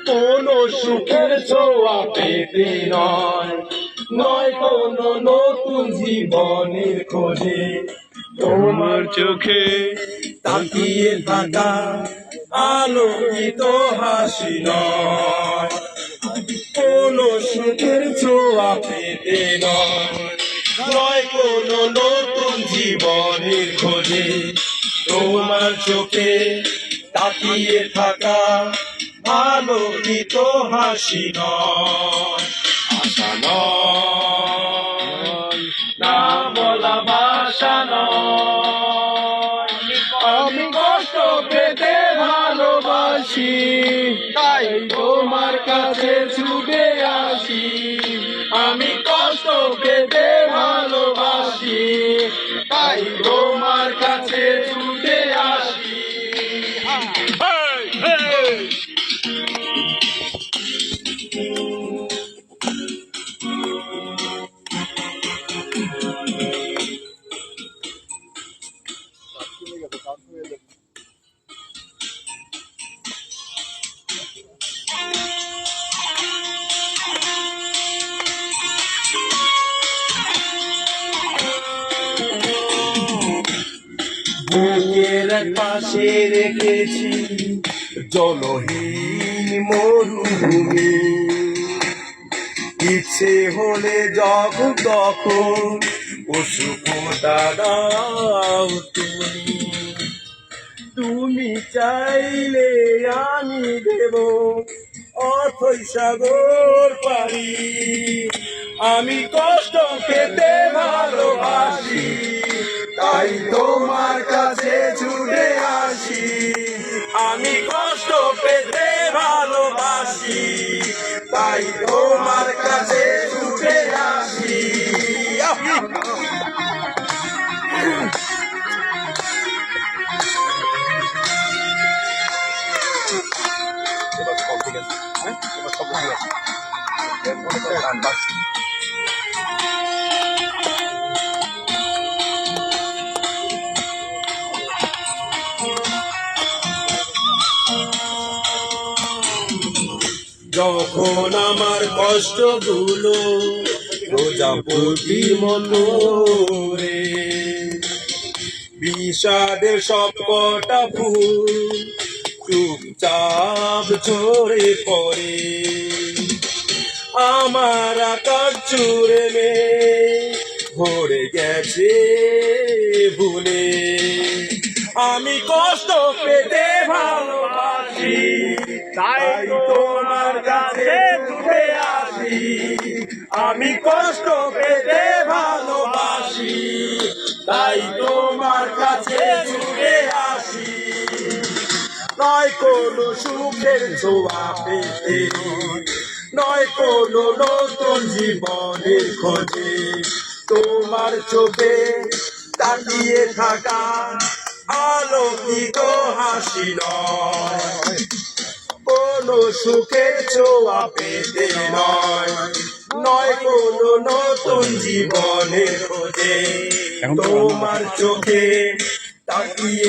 কোনো সুখের ছোঁয়া পেতে নয়, নয় কোনো নতুন জীবনের খোঁজে। তোমার চোখে তাকিয়ে থাকা আলোকিত হাসি নয়, কোনো সুখের ছোঁয়া পেতে নয়, নয় কোনো নতুন জীবনের খোঁজে। তোমার চোখে তাকিয়ে থাকা আলোকিত হাসি নয়, আশা নয়, না বলা ভাষা নয়। আমি কষ্ট পেতে ভালোবাসি, তাই তোমার কাছে ছুটে আসি। আমি কষ্ট পেতে ভালোবাসি, তাই তোমার কাছে ছুটে আসি। বুকের পাশে রেখেছি জলহীন মরুভূমি, ইচ্ছে হলে যখন তখন অসুখতা দাও তুমি। তুমি চাইলে আমি দেব অথই সাগর পারি। আমি কষ্ট পেতে ভালোবাসি, তাই তোমার কাছে ছুটে আসি। আমি কষ্ট পেতে ভালোবাসি, তাই তোমার কাছে ছুটে আসি। যখন আমার কষ্টগুলো প্রজাপতির মতো রে, বিষাদের সব কটা ফুল চুপচাপ ঝরে পড়ে। আমার আকাশ জুড়ে ভরে গেছে ভুলে। আমি কষ্ট পেতে ভালোবাসি, তাই তোমার কাছে ছুটে আসি। আমি কষ্ট পেতে ভালোবাসি, তাই তোমার কাছে ছুটে আসি। নয় কোনো সুখের ছোঁয়া পেতে, নয় কোনো নতুন জীবনের খোঁজে। তোমার চোখে তাকিয়ে থাকা আলোকিত হাসি নয়, কোনো সুখের ছোঁয়া পেতে নয়, নয় কোনো নতুন জীবনের খোঁজে। তোমার চোখে তাকিয়ে